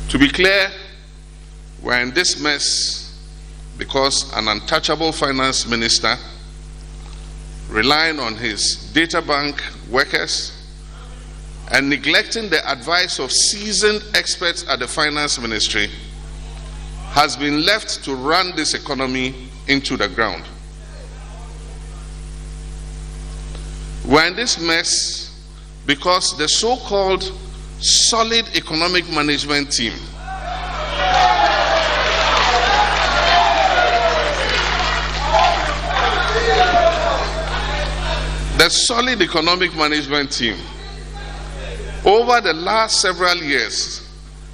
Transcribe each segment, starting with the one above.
To be clear, we're in this mess because an untouchable finance minister, relying on his data bank workers and neglecting the advice of seasoned experts at the finance ministry, has been left to run this economy into the ground. We're in this mess because the so-called solid economic management team over the last several years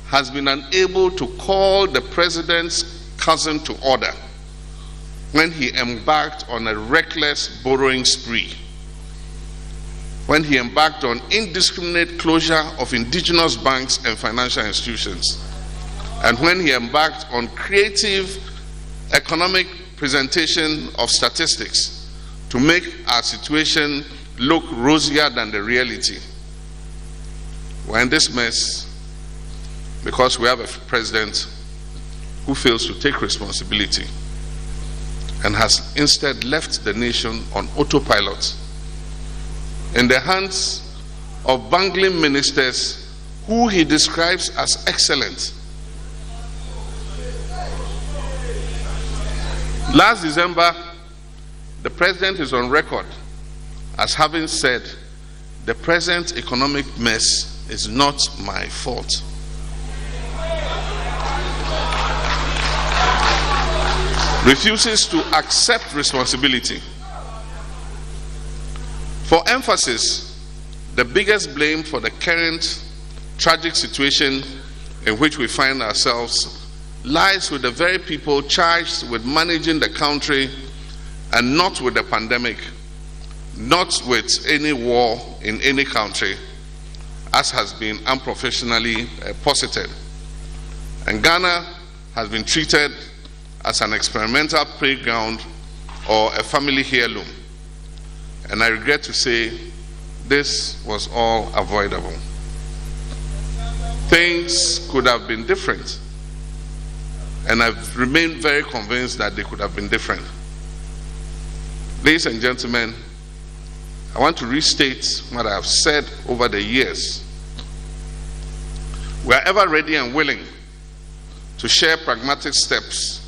has been unable to call the president's cousin to order when he embarked on a reckless borrowing spree, when he embarked on indiscriminate closure of indigenous banks and financial institutions, and when he embarked on creative economic presentation of statistics to make our situation look rosier than the reality. We're in this mess because we have a president who fails to take responsibility and has instead left the nation on autopilot in the hands of bungling ministers who he describes as excellent. Last December, the president is on record as having said, "The present economic mess is not my fault." Refuses to accept responsibility. For emphasis, the biggest blame for the current tragic situation in which we find ourselves lies with the very people charged with managing the country, and not with the pandemic, not with any war in any country, as has been unprofessionally posited. And Ghana has been treated as an experimental playground or a family heirloom. And I regret to say this was all avoidable. Things could have been different, and I've remained very convinced that they could have been different. Ladies and gentlemen, I want to restate what I have said over the years. We are ever ready and willing to share pragmatic steps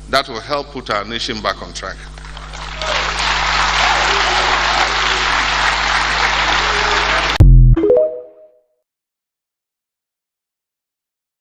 that will help put our nation back on track.